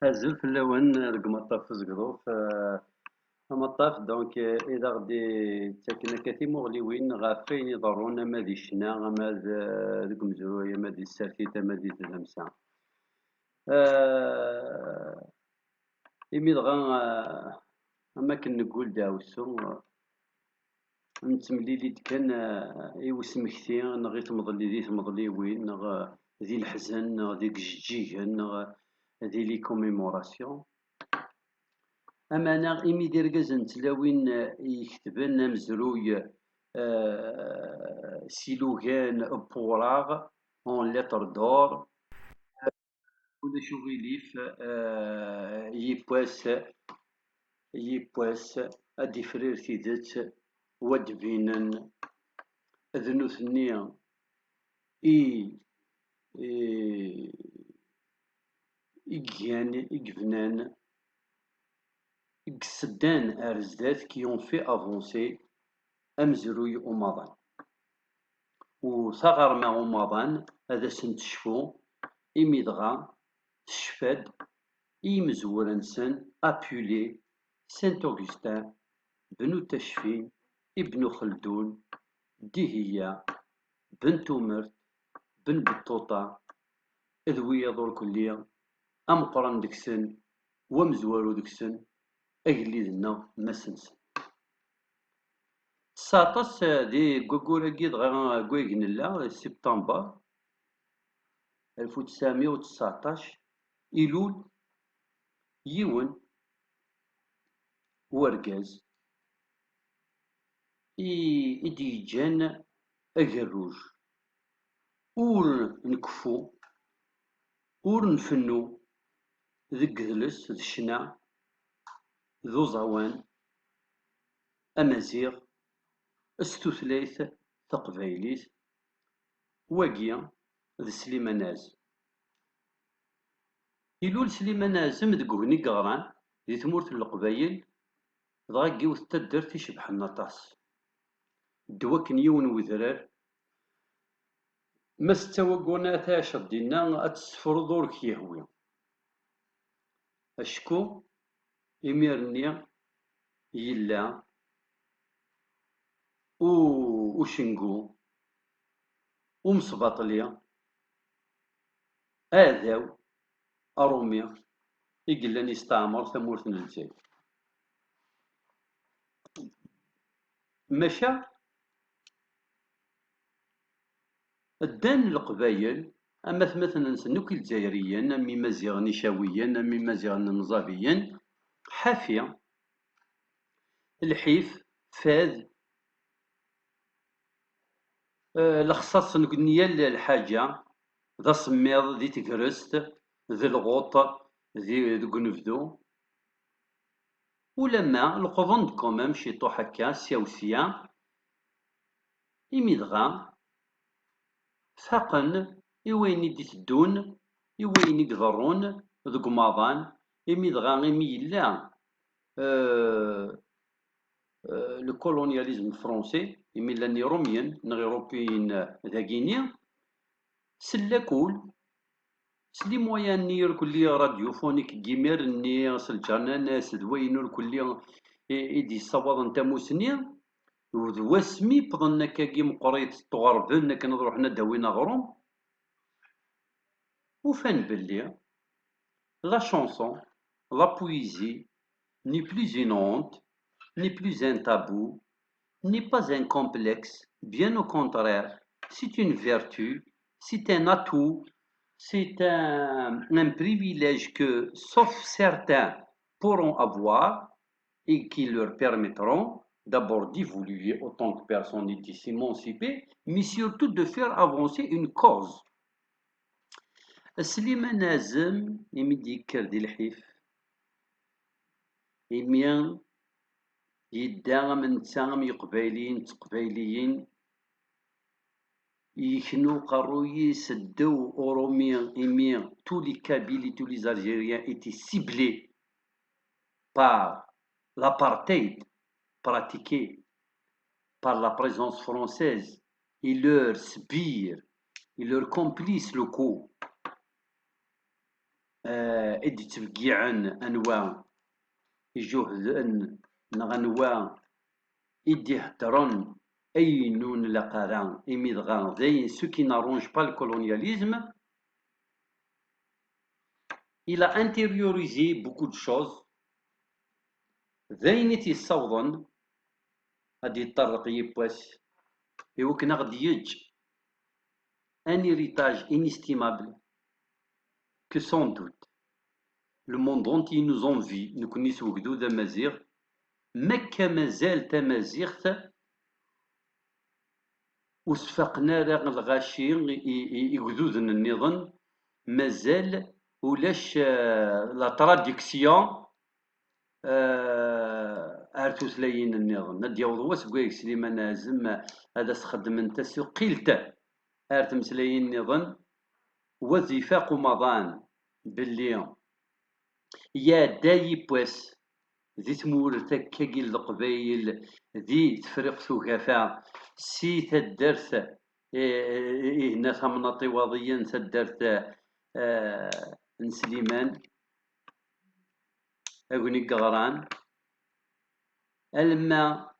أزل في اللون ديك مطاف زقروف مطاف دونك إذا غدي تاكنا كاتي مغليوين غا فين يضرون أما دي الشنا أما ديك مزروية أما دي السرتيت أما دي تلمسة إمي دغا أما كنقول داوسو نتمليليد كان إوسمكتي نغي تمضلي دي تمضليوين نغ ذي الحزن نغ ديك الجيجن نغ ذي لي كوميموراسيون أما أنا إمي ديركاز نتلاوين يكتبن مزروي سيلوغان بوراغ اون لتر دور ولا شو غيليف يبواس أدي فرير تيدت ودفينن ذنوثني إي إيجان إيجفنان إكسدان أرزدات كي يون في أفونسي أمزروي أمضان وثغر مع أمضان هذا سنتشفو إمي دغا تشفاد إمزور نسن أبيولي سانت أوغسطان بنو تشفين ابن خلدون ديهية بن تومرت بن بطوطة أذوية دور كلية أمقران دكسن ومزوارو دكسن أجليدنا مسنسن ساطس دي كوكوراكي دغا كويكن لا سبتمبر 1919 إيلول يون ورقاز إديجان أجروج ور نكفو ور نفنو ذك ذلس ذ الشنا ذو زوان أمازيغ استثليث تقبايليت واقيا ذ سليماناز إلول سليمانازم ذ قهني قغران ذي ثمورة القبايل ضاقي وتدر تيشبح النطاس دواكن يون وذرار ما ستوقونا تاشد دينا أتسفر دورك يهوي أشكو إميرني يلا وشنقو ومصباطليا آذاو أروميا إقلاني استعمر ثمورة الجزائر مشى الدان القبايل أما مثلا نسنوك الجزائريين أمي مزيغ نشاويين أمي مزيغ نمزابيين حافية الحيف فاذ لخصاص نقنيال الحاجة ذا سميض ذي تقرست ذي الغوط ذي قنفذو ولما القضن كومام شيطو حكا سياوسيا إميدغا ثاقن إوين دي تدون إوين يقدرون ذو ماضان إميدغا إمي يلا لو كولونياليزم فرونسي إمي لاني روميان نغي روبيين ذاكيني سلاكول سلي مويان نير كلية راديوفونيك جيمير ني سلجانا ناس دوينور كلية إيدي صواب نتا موسني واسمي بضنا كاكي مقريت تغربن كنا روحنا داوينا غروم وفان بلي لا شانسون لا بويزي ني بلوز اون honte ni plus un tabou ni pas un complexe bien au contraire c'est une vertu c'est un atout c'est un privilège que sauf certains pourront avoir et qui leur permettront d'abord d'évoluer autant que personne et de s'émanciper, mais surtout de faire avancer une cause. سليمان نازم يمدي كردي الحيف يميان يدا من تسام يقبايليين تقبايليين يكنو قروي سدو أوروميا إميان tous les Kabyles et tous les Algériens étaient ciblés par l'apartheid pratiqué par la présence française et leurs sbires et leurs complices locaux إدي تبقيعن أنواع جهد نغنوا إدي هدرن أي نون لقران إميدغان ذي ceux qui n'arrangent pas le colonialisme. Il a intériorisé beaucoup de choses. ذين تيصوضن غادي يطرق يبواس يوكنا غادي يج un héritage inestimable que sans doute le monde entier nous envie. نكوني سوقدو ذا مزيغ مكة مازال تمازيغت وسفقنا راه الغاشي يقدودن النظام مازال ولاش لا تراديكسيون ارتوسلاين النظام نديوض واسكويك سليمان ازم هذا سخدم انت سقيلته ارتمسلاين النظام وظيفه قمضان باللي يا داي بويس ذي تمورت كاكي القبايل ذي تفرق ثقافة سي تدرت ناس مناطي وضيا تدرت نسليمان أغني قغران الما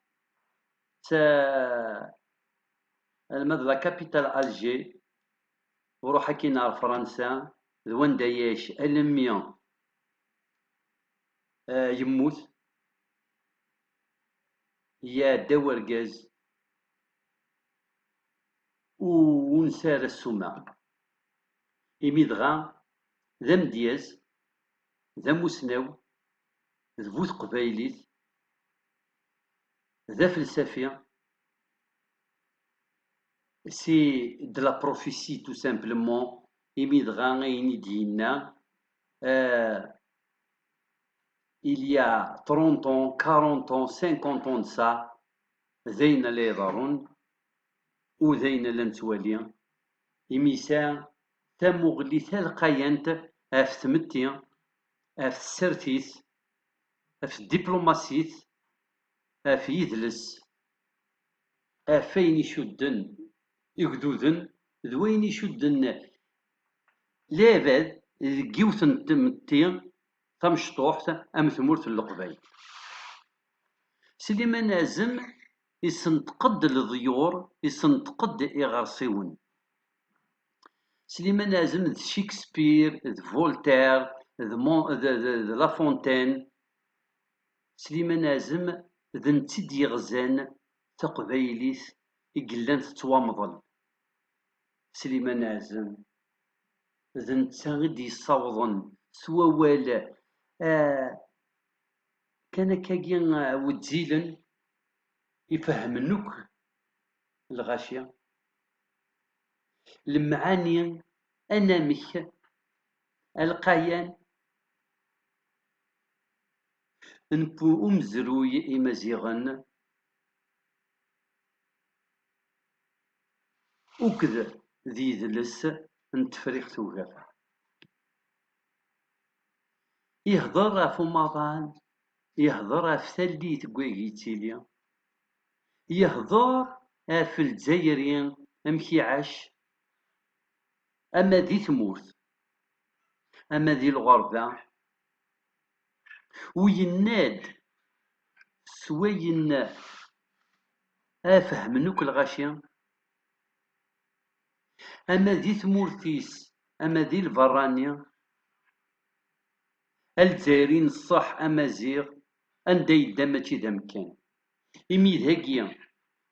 لا كابيتال ألجي وروح كينا فرنسا ذوان داياش الميان يموت يا دورقاز ونسار السماء إميدغا ذا مدياز ذا مسناو ذبوت قبايليت ذا فلسفيا سي دو لا بروفيسي تو سامبلومون إميدغا غايني دينا il y a 30 ans, 40 ans, 50 ans de ça, ذين لا يضرون وذين لا نتوالي إميسا تمغلي تلقاينت اف ثمتي اف السرتيس اف الدبلوماسيت اف يدلس افين يشدن يقدودن ذوين يشدن لابد جيوثن تمتي تمشطوحت ام ثمورت اللقباي سليمان ازم يسنتقد الضيور يسنتقد إغرسيون سليمان ازم ذ شكسبير ذ فولتير ذ لافونتين سليمان ازم ذ نتيد يغزان تقبايليس يقلان تتوامضل سليمان ازم ذ نتاغد يصوضن سوا والا كان كاكي ودزيلن يفهمنوك الغاشية المعاني أنامك القايان نبو أمزروي إمازيغن وكذا ذي ذلس نتفريق توقف يهضر في مضان يهضر في ثلي تقوي تيليا يهضر في الجزائريين أمكي عاش أما ذي ثمورت أما ذي الغربة ويناد سوين أفهمنوك الغاشية أما ذي ثمورتيس أما ذي الفرانية الجزائريين الصح أمازيغ أندا يدا ماشي ذا مكان إمي ذاكيا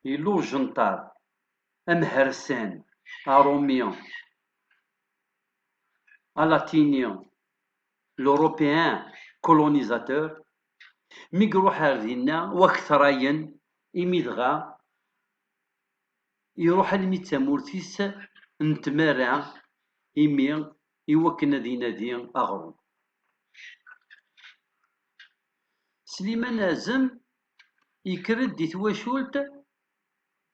يلو جنطار أمهرسان أروميان ألاتينيان l'Européen colonisateur ميقروح هاردينا وكثراين إميدغا يروح الميتا مورتيس نتمارع إمي يوكنا دينا دين أغرو سليمان ازم يكرد دي تواشولت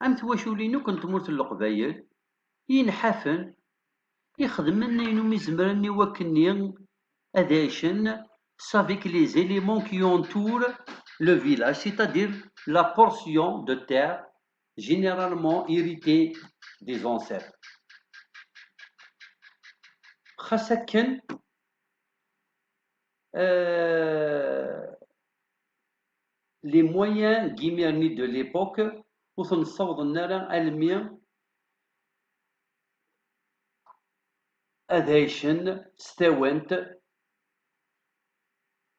أم تواشولينو كنت مورت القبايل ينحفن يخدم ينو مزمرني وكني أداشن avec les éléments qui entourent le village, c'est-à-dire la portion de terre généralement héritée des ancêtres. خاصة euh, les moyens guimerni de l'époque وتنصوض النار المية أذايشن ستاونت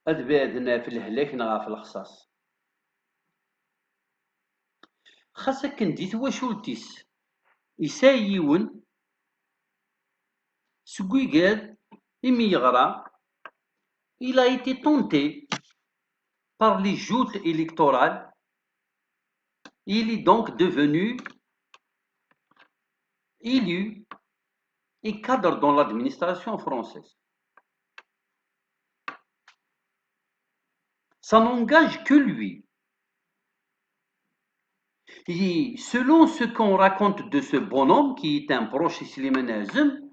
أذبادنا في الهلاك نغا في الخصاص خاصة كنديت واشولتيس يسايون سكويكاد إمي يغرى il a été tenté par les joutes électorales. Il est donc devenu élu et cadre dans l'administration française. Ça n'engage que lui. Et selon ce qu'on raconte de ce bonhomme, qui est un proche Slimane Azem,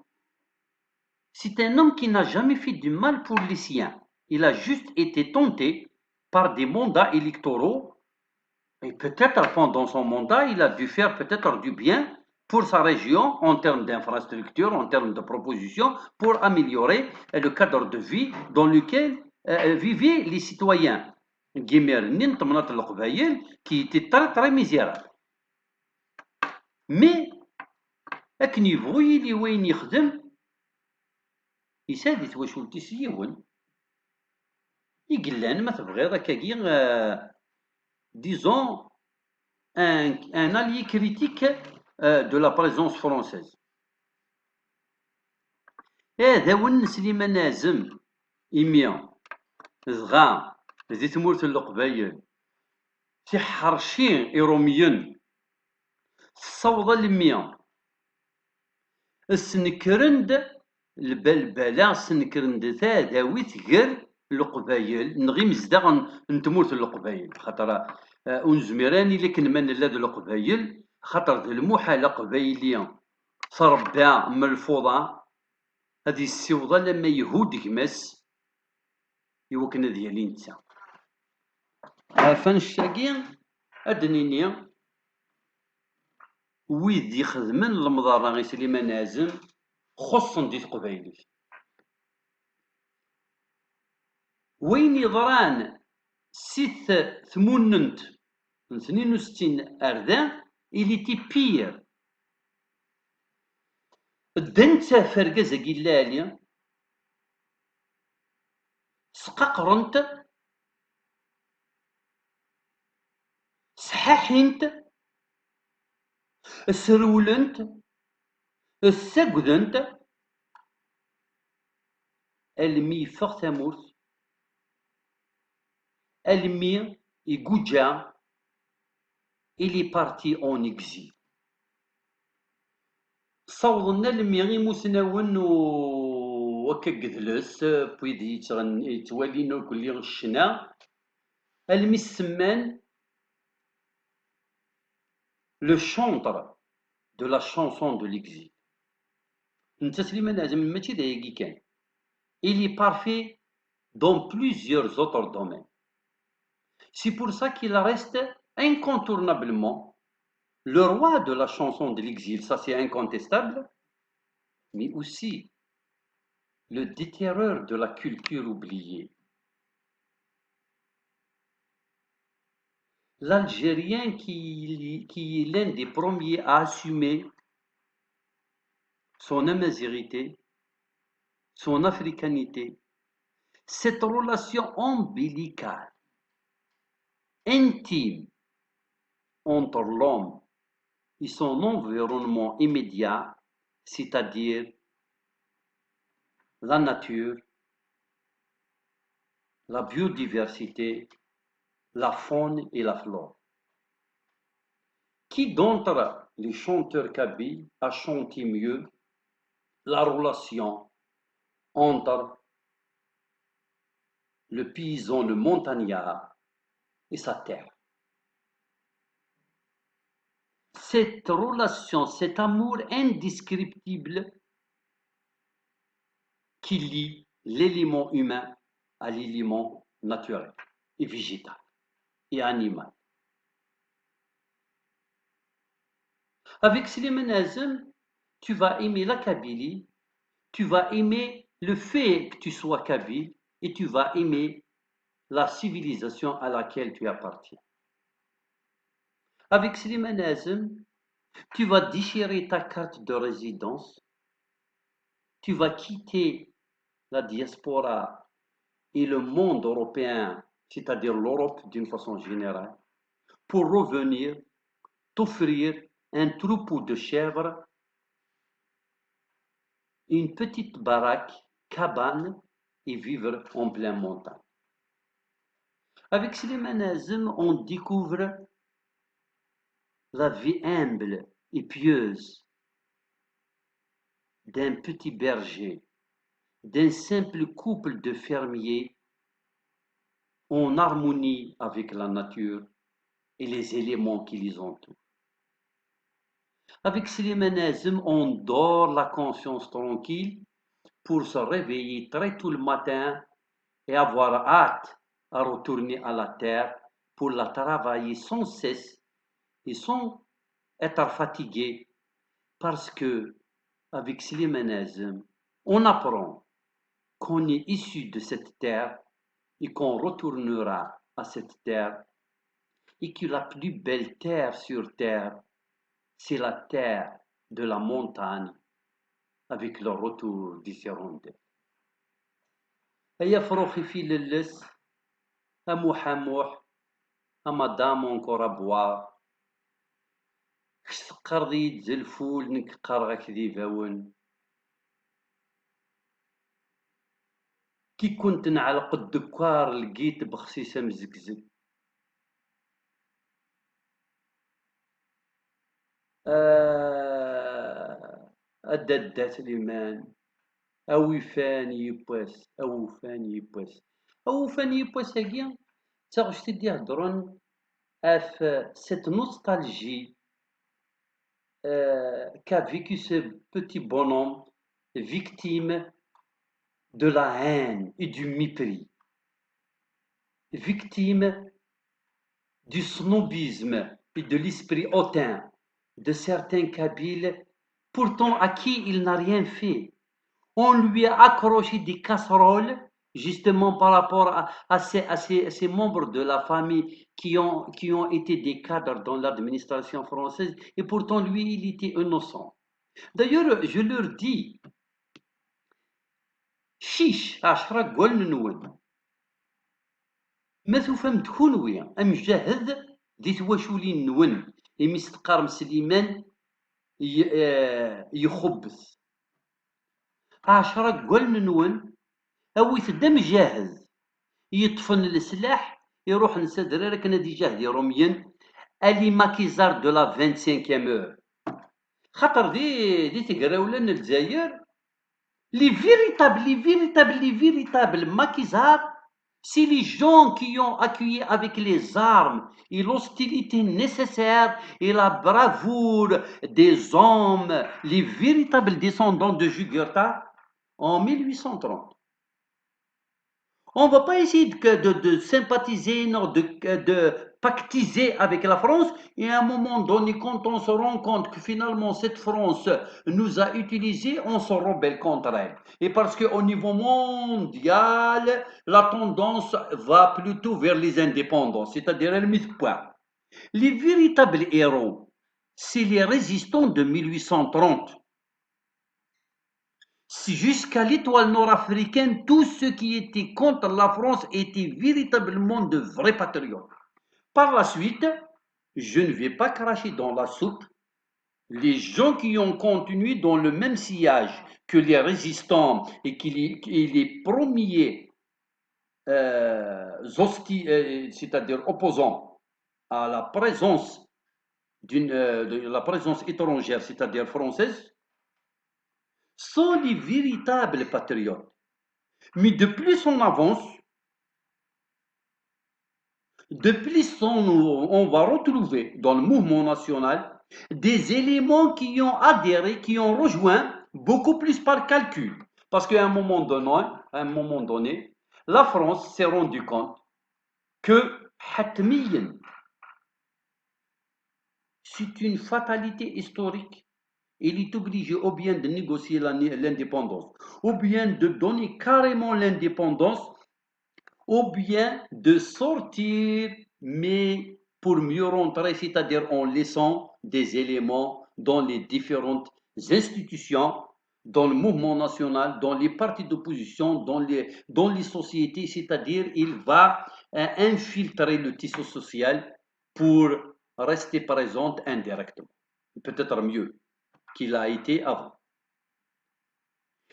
c'est un homme qui n'a jamais fait du mal pour les siens. Il a juste été tenté par des mandats électoraux. Et peut-être pendant son mandat, il a dû faire peut-être du bien pour sa région en termes d'infrastructures, en termes de propositions, pour améliorer le cadre de vie dans lequel vivaient les citoyens. Qui était très très misérable. Mais, أكن يبغي يلي وين يخدم يسادت واش ولتي سيون يقلان ما تبغيض هكاكي disons, un allié critique de la présence française. هذا ون سليمان نازم إميا زغا ذي تمورت القبايل تحرشين إيروميين الصوضة الميا السنكرند البلبلة السنكرند داويت غير القبايل نغي مزدغن نتمورت القبايل خاطر ونزميراني لكن من لاد القبايل خاطر المحالة قبايلية صربع ملفوظة هذه السوضة لما يهود كماس يوكنا ديالي نتا عافان الشاقين أدنيني ويد يخدمن المضارة غي سليمان نازم خصن دي قبايلي وين يضران سيث ثموننت من 62 أردان il était pire الدنت فرقزة قلالي سقاقرنت سحاحنت سرولنت السقدنت المي فوق ثمورت المي يقوجا il est parti en exil صوضنا المي مسناون وكا قدلس بويدي يتوالينو كل الشنا المي السمان le chantre de la chanson de l'exil. Il est parfait dans plusieurs autres domaines. C'est pour ça qu'il reste incontournablement le roi de la chanson de l'exil, ça c'est incontestable, mais aussi le déterreur de la culture oubliée. L'Algérien qui est l'un des premiers à assumer son amazérité, son africanité, cette relation ombilicale, intime entre l'homme et son environnement immédiat, c'est-à-dire la nature, la biodiversité, la faune et la flore. Qui d'entre les chanteurs kabyles a chanté mieux la relation entre le paysan, le montagnard et sa terre? Cette relation, cet amour indescriptible qui lie l'élément humain à l'élément naturel et végétal et animal. Avec Slimane Azem, tu vas aimer la Kabylie, tu vas aimer le fait que tu sois kabyle, et tu vas aimer la civilisation à laquelle tu appartiens. Avec Slimane Azem, tu vas déchirer ta carte de résidence, tu vas quitter la diaspora et le monde européen, c'est-à-dire l'Europe d'une façon générale, pour revenir t'offrir un troupeau de chèvres, une petite baraque, cabane et vivre en pleine montagne. Avec Slimane Azem, on découvre la vie humble et pieuse d'un petit berger, d'un simple couple de fermiers en harmonie avec la nature et les éléments qui les entourent. Avec Slimane Azem, on dort la conscience tranquille pour se réveiller très tôt le matin et avoir hâte à retourner à la terre pour la travailler sans cesse et sans être fatigué parce que avec Slimane Azem, on apprend qu'on est issu de cette terre et qu'on retournera à cette terre et que la plus belle terre sur terre, c'est la terre de la montagne avec le retour différent. هيا فروخي في للس أموح أموح أمادام encore à boire كش تقرضي تزلفول نك قرغك ذي فاون كي كنت نعلق الدكار لقيت بخسيسة مزكزك أددات الإيمان أوفان يبوس أوفان يبوس أوفان يبوس هكيا تاغش تدي هضرون اف cette nostalgie qu'a vécu ce petit bonhomme victime de la haine et du mépris, victime du snobisme et de l'esprit hautain de certains Kabyles, pourtant à qui il n'a rien fait. On lui a accroché des casseroles, justement par rapport à ces membres de la famille qui ont été des cadres dans l'administration française, et pourtant lui, il était innocent. D'ailleurs, je leur dis, chiche, عشرة قول نون ما تفهم تكونويا أمجهد دي تواشولين نون يمستقار مسليمان يخبث 10 قول نون أويت دم جاهز يطفن السلاح يروح نسدر لك نادي جاهد روميا الي ماكيزار دو لا 25e heure خاطر دي تقراولن الجزائر les véritables maquisards, c'est les gens qui ont accueilli avec les armes et l'hostilité nécessaire et la bravoure des hommes, les véritables descendants de Jugurtha en 1830. On ne va pas essayer de sympathiser, non, de pactiser avec la France. Et à un moment donné, quand on se rend compte que finalement cette France nous a utilisés, on se rebelle contre elle. Et parce qu'au niveau mondial, la tendance va plutôt vers les indépendants, c'est-à-dire le point. Les véritables héros, c'est les résistants de 1830. Jusqu'à l'étoile nord-africaine, tous ceux qui étaient contre la France étaient véritablement de vrais patriotes. Par la suite, je ne vais pas cracher dans la soupe. Les gens qui ont continué dans le même sillage que les résistants et les premiers c'est-à-dire opposants à la présence de la présence étrangère, c'est-à-dire française, sont les véritables patriotes. Mais de plus on avance, de plus on va retrouver dans le mouvement national des éléments qui ont adhéré, qui ont rejoint beaucoup plus par calcul. Parce qu'à un moment donné, la France s'est rendue compte que c'est une fatalité historique. Il est obligé ou bien de négocier l'indépendance, ou bien de donner carrément l'indépendance ou bien de sortir, mais pour mieux rentrer, c'est-à-dire en laissant des éléments dans les différentes institutions, dans le mouvement national, dans les partis d'opposition, dans les sociétés, c'est-à-dire il va infiltrer le tissu social pour rester présent indirectement, peut-être mieux qu'il a été avant.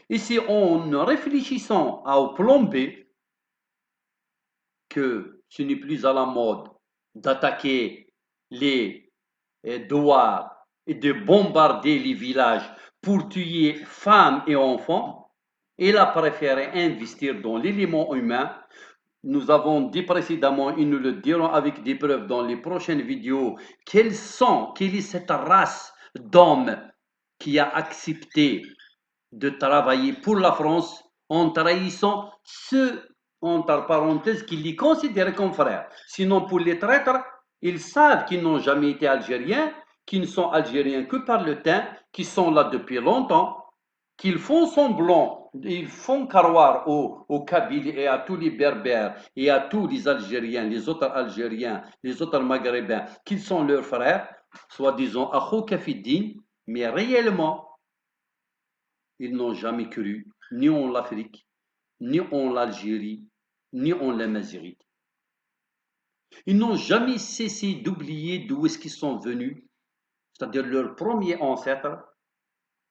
Et si en réfléchissant au plan B, que ce n'est plus à la mode d'attaquer les douars et de bombarder les villages pour tuer femmes et enfants, il a préféré investir dans l'élément humain. Nous avons dit précédemment, et nous le dirons avec des preuves dans les prochaines vidéos, quelle est cette race d'hommes qui a accepté de travailler pour la France en trahissant ceux, entre parenthèses, qui les considèrent comme frères. Sinon, pour les traîtres, ils savent qu'ils n'ont jamais été algériens, qu'ils ne sont algériens que par le temps, qu'ils sont là depuis longtemps, qu'ils font semblant, ils font croire aux Kabyles et à tous les Berbères et à tous les Algériens, les autres Maghrébins, qu'ils sont leurs frères, soi-disant Akhouka Fiddin, mais réellement, ils n'ont jamais cru ni en l'Afrique, ni en l'Algérie, ni en l'Amazigh. Ils n'ont jamais cessé d'oublier d'où est-ce qu'ils sont venus, c'est-à-dire leurs premiers ancêtres.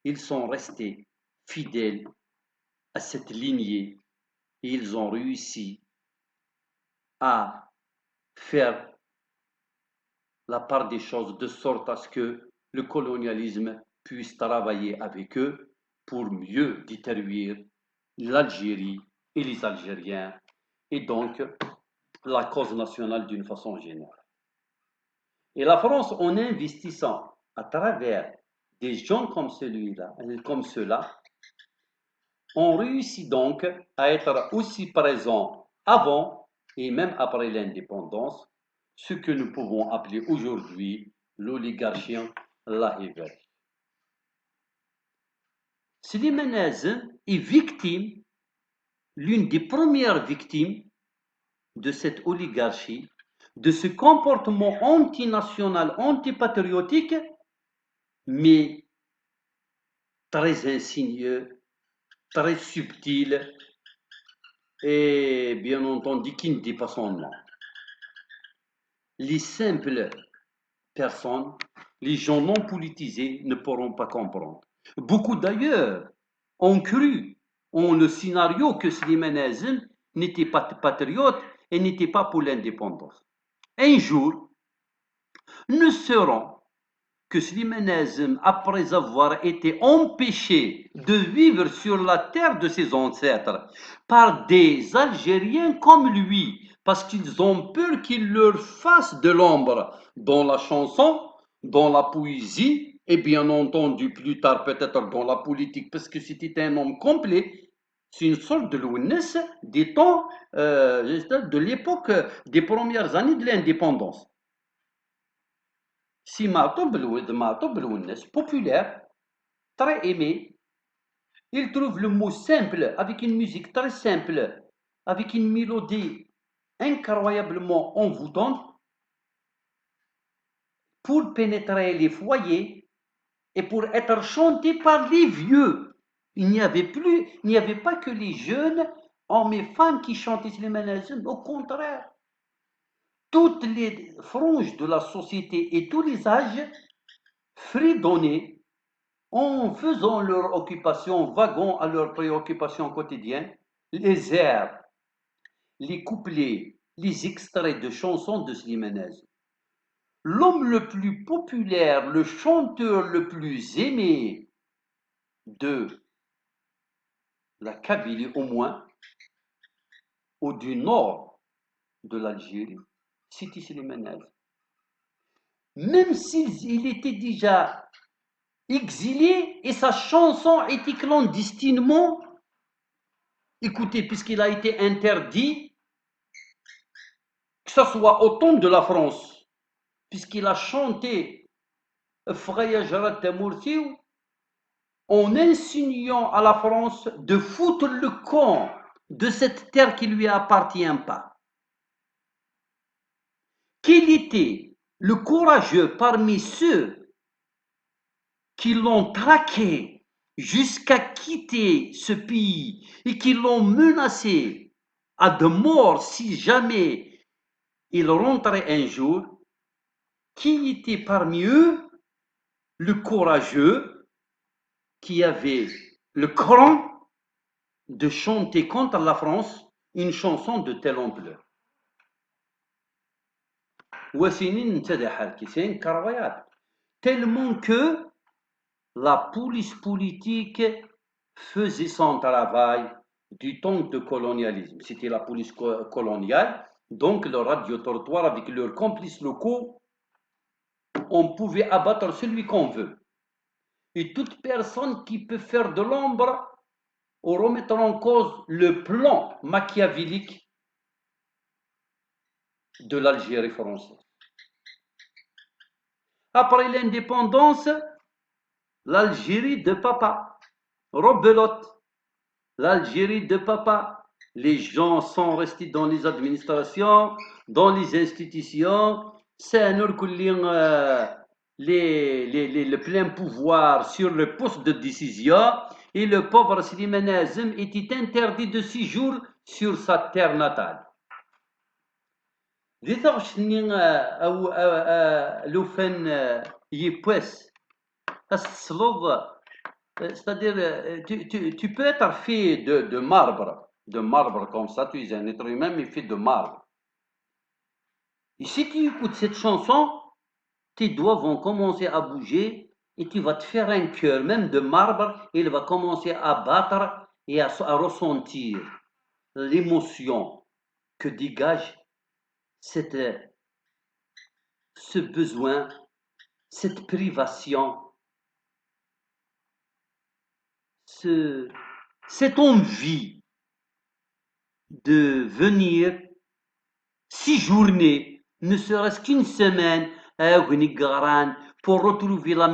Ils sont restés fidèles à cette lignée et ils ont réussi à faire la part des choses de sorte à ce que le colonialisme puisse travailler avec eux pour mieux détruire l'Algérie et les Algériens et donc la cause nationale d'une façon générale. Et la France, en investissant à travers des gens comme ceux-là, on réussit donc à être aussi présent avant et même après l'indépendance, ce que nous pouvons appeler aujourd'hui l'oligarchie lahiveri. Slimane est victime, l'une des premières victimes de cette oligarchie, de ce comportement antinational, antipatriotique, mais très insidieux, très subtil et bien entendu qui ne dit pas son nom. Les simples personnes, les gens non politisés ne pourront pas comprendre. Beaucoup d'ailleurs ont cru en le scénario que Slimane Azem n'était pas patriote et n'était pas pour l'indépendance. Un jour, nous saurons que Slimane Azem, après avoir été empêché de vivre sur la terre de ses ancêtres par des Algériens comme lui, parce qu'ils ont peur qu'il leur fasse de l'ombre dans la chanson, dans la poésie, et bien entendu plus tard peut-être dans la politique, parce que c'était un homme complet. C'est une sorte de Lounes des temps, de l'époque des premières années de l'indépendance. Si Mato Belounes, populaire, très aimé, il trouve le mot simple, avec une musique très simple, avec une mélodie incroyablement envoûtante, pour pénétrer les foyers et pour être chanté par les vieux. Il n'y avait pas que les jeunes, hommes et femmes qui chantaient Slimane Azem, au contraire. Toutes les franges de la société et tous les âges fredonnaient en faisant leur occupation, vaguant à leurs préoccupations quotidiennes, les airs, les couplets, les extraits de chansons de Slimane Azem. L'homme le plus populaire, le chanteur le plus aimé de la Kabylie au moins, ou du nord de l'Algérie, c'était Slimane Azem. Même s'il était déjà exilé et sa chanson était clandestinement écoutée, puisqu'il a été interdit, que ce soit au temps de la France, puisqu'il a chanté Freya Jarat Moursiou en insinuant à la France de foutre le camp de cette terre qui ne lui appartient pas. Quel était le courageux parmi ceux qui l'ont traqué jusqu'à quitter ce pays et qui l'ont menacé à de mort si jamais il rentrait un jour? Qui était parmi eux le courageux qui avait le cran de chanter contre la France une chanson de telle ampleur? C'est incroyable. Tellement que la police politique faisait son travail du temps de colonialisme. C'était la police coloniale, donc le radio-trottoir avec leurs complices locaux, on pouvait abattre celui qu'on veut. Et toute personne qui peut faire de l'ombre ou remettre en cause le plan machiavélique de l'Algérie française. Après l'indépendance, l'Algérie de papa, rebelote, l'Algérie de papa. Les gens sont restés dans les administrations, dans les institutions. C'est un le plein pouvoir sur le poste de décision. Et le pauvre Slimane Azem était interdit de séjour sur sa terre natale. لذا شني أو لو فان يبوس الصلوب. C'est-à-dire, tu peux être fait de marbre comme ça, tu es un être humain, mais fait de marbre. Et si tu écoutes cette chanson, tes doigts vont commencer à bouger et tu vas te faire un cœur, même de marbre, et il va commencer à battre et à ressentir l'émotion que dégage ce besoin, cette privation, cette envie de venir séjourner, ne serait-ce qu'une semaine à Ouenigaran pour retrouver la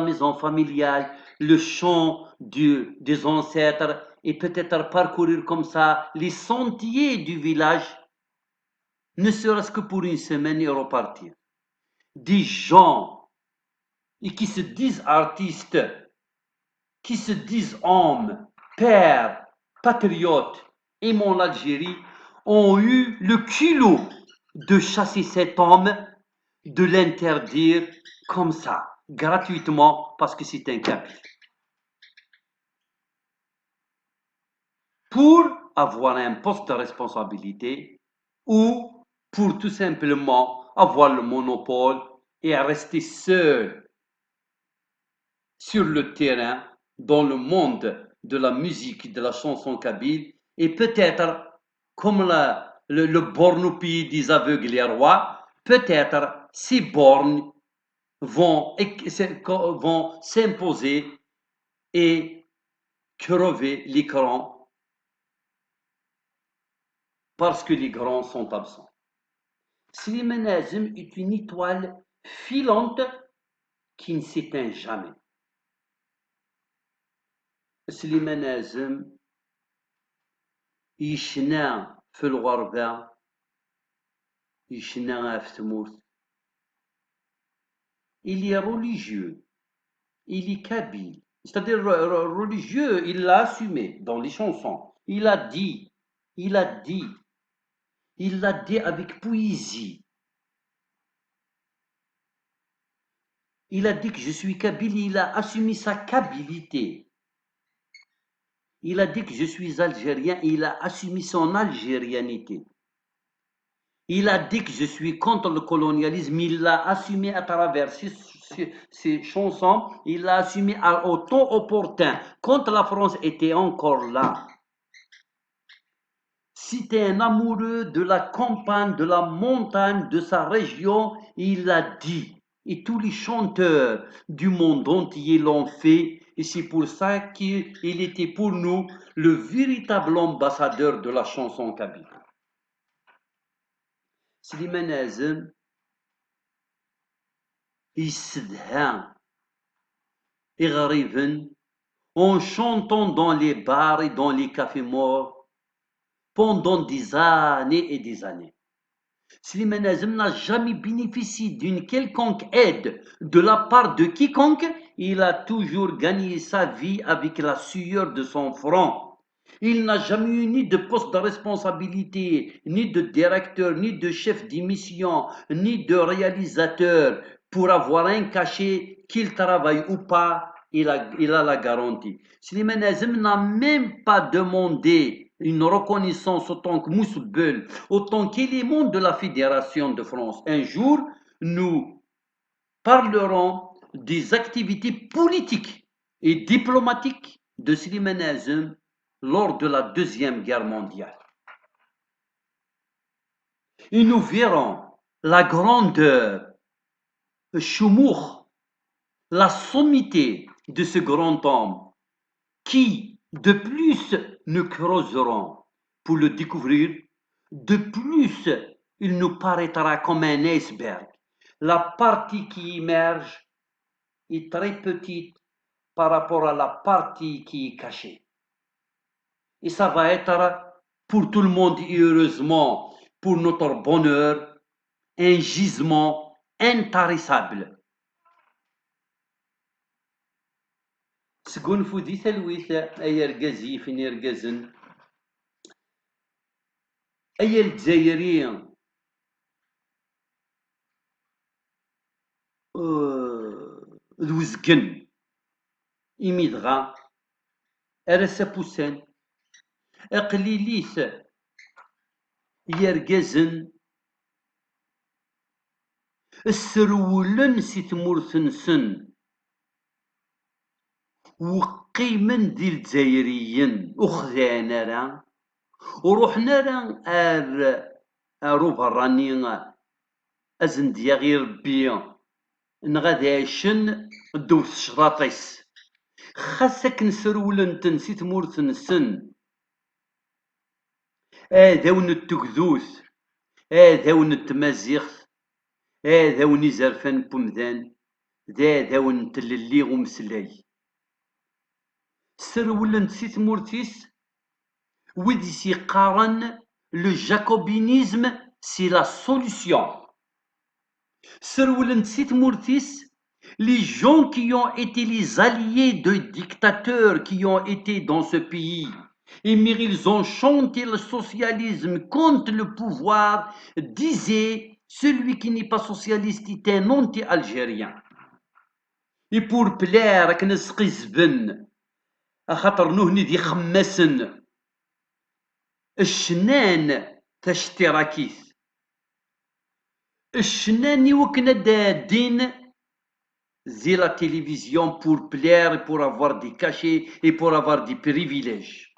maison familiale, le chant des ancêtres et peut-être parcourir comme ça les sentiers du village, ne serait-ce que pour une semaine et repartir. Des gens et qui se disent artistes, qui se disent hommes, pères, patriotes, aimant l'Algérie, ont eu le culot de chasser cet homme, de l'interdire comme ça, gratuitement, parce que c'est un kabyle. Pour avoir un poste de responsabilité ou pour tout simplement avoir le monopole et rester seul sur le terrain dans le monde de la musique, de la chanson kabyle, et peut-être, comme le borne au pays des aveugles et rois, peut-être ces bornes vont s'imposer et crever l'écran parce que les grands sont absents. Slimane Azem est une étoile filante qui ne s'éteint jamais. سليمان عازم يشنا في الغربة، يشنا في تمورت. Il est religieux, il est kabyle. C'est-à-dire religieux, il l'a assumé dans les chansons. Il a dit, il l'a dit, il l'a dit avec poésie. Il a dit que je suis kabyle, il a assumé sa kabilité. Il a dit que je suis algérien et il a assumé son algérianité. Il a dit que je suis contre le colonialisme, il l'a assumé à travers ses chansons, il l'a assumé au temps opportun, quand la France était encore là. C'était un amoureux de la campagne, de la montagne, de sa région, il l'a dit. Et tous les chanteurs du monde entier l'ont fait, et c'est pour ça qu'il était pour nous le véritable ambassadeur de la chanson kabyle. Slimane Azem يستدهى غريبا en chantant dans les bars et dans les cafés morts pendant des années et des années. Slimane Azem n'a jamais bénéficié d'une quelconque aide de la part de quiconque. Il a toujours gagné sa vie avec la sueur de son front. Il n'a jamais eu ni de poste de responsabilité, ni de directeur, ni de chef d'émission, ni de réalisateur. Pour avoir un cachet, qu'il travaille ou pas, il a la garantie. Slimane Azem n'a même pas demandé une reconnaissance autant que Mousbel, autant qu'élément de la Fédération de France. Un jour, nous parlerons des activités politiques et diplomatiques de Slimane Azem lors de la Deuxième Guerre mondiale. Et nous verrons la grandeur, le choumour, la sommité de ce grand homme qui, de plus, nous creuserons pour le découvrir, de plus, il nous paraîtra comme un iceberg. La partie qui émerge est très petite par rapport à la partie qui est cachée. Et ça va être pour tout le monde et heureusement pour notre bonheur un gisement intarissable. سكونفو ثلويثة أي رجزي فين رجزن أي الجزائريين ذوزكن إميدغا أرسا بوسان أقليليث يرجزن السرولن سي تمورثنسن وقيمن ديال الجزائريين وخذانا راه وروحنا راه أروبا راني أزن ديا غير ربي نغاداشن دوس شراطيس خاصك نسرولنتن سي تمورثنسن هذاون التكذوث هذاون التمازيغ هذاون يزرفان بومدان هذاون تللي ومسلاي سرولنت سي تمورتيس ويدي سي قارن لو جاكوبينيزم سي لا سوليسيون سرولنت سي تمورتيس les gens qui ont été les alliés de dictateurs qui ont été dans ce pays. Et mais ils ont chanté le socialisme contre le pouvoir, disait celui qui n'est pas socialiste est un anti-algérien. Et pour plaire à نسقزبن خاطر نهني دي خمسن الشنان تاشتراكيث الشنان يوكنا دادين زي la télévision pour plaire, pour avoir des cachets et pour avoir des privilèges.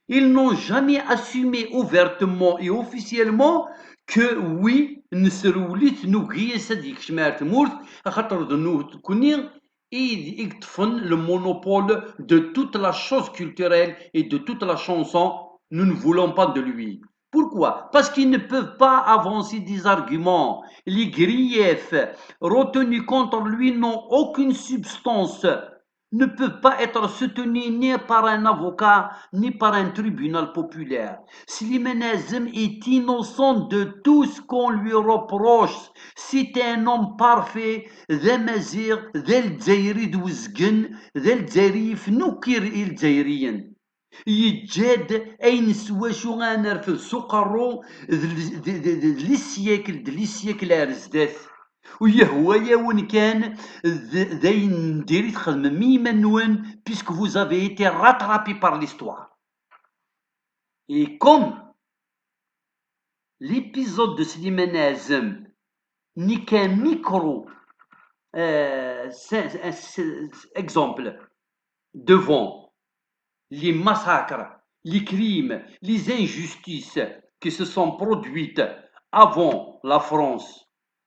Ils n'ont jamais assumé ouvertement et officiellement que oui, le monopole de toute la chose culturelle et de toute la chanson. Nous ne voulons pas de lui. Pourquoi? Parce qu'ils ne peuvent pas avancer des arguments. Les griefs retenus contre lui n'ont aucune substance, ne peuvent pas être soutenus ni par un avocat, ni par un tribunal populaire. Slimane Azem est innocent de tout ce qu'on lui reproche. C'est un homme parfait, ذا مزيغ ذا الجزائري دوزقن ذا الجزائري فنوكير الجزائريين يجاد اين سوا شو غنرفض سقرو لي سياكل ارزداث ويهوى وين كان داين ديري تخدم ميما نوان puisque vous avez été rattrapé par l'histoire. Et comme l'épisode de Slimane Azem n'est qu'un micro exemple devant les massacres, les crimes, les injustices qui se sont produites avant la France,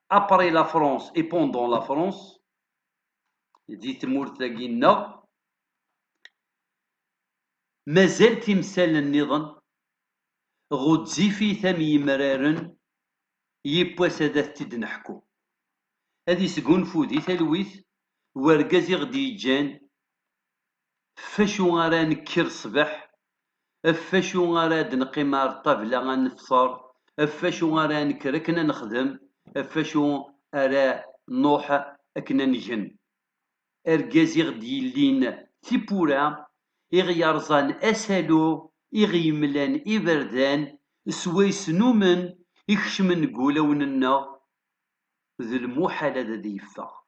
après la France et pendant la France, dit Mourtagina, مازال تمثال النظام غتزي في ثمي مرارن يبواسادات تدنحكو هذه سقنفو دي تلويث ورقازي غدي يجان فاشو غارا نكر صبح، فاشو غارا نقيم على الطابلة غنفطر، فاشو غارا نكر أكنا نخدم، فاشو أرا نروح أكنا نجن. أرجازي غدي يلين تيبورا، يرزان أسالو، يملان إبردان، سويس نومن، يكشمن قولوننا، ذو المحال هذا دي يفا.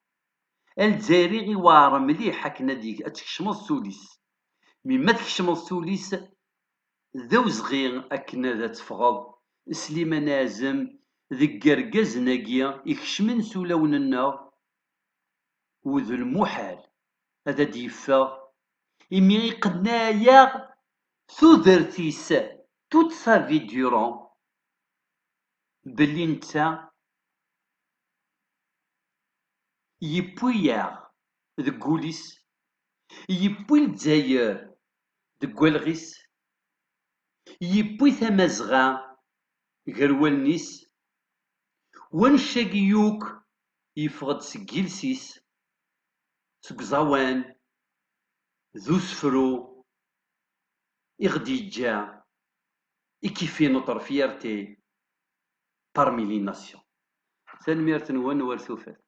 الجزائري غيوعر مليح هكنا ديك تكشمض سوليس، مي ما تكشمض سوليس ذو صغير أكنا ذا تفغض. سليمان عازم ذك رجاز ناقيا يكشمن سولوننا، وذو المحال هذا ديفا. إمي قنايا تودرتيس توت سافي ديورون بلي نتا يبويا ذك وليس، يبوي الجزائر دك والغيس، يبوي تمازغا غير والنيس، ونشاقيوك يفقد سكيلسيس سكزاوان ذو سفرو إغدي جا إكيفي نوتر فيارتي بارمي لي ناسيون. تنميرت نوان ورثوفات.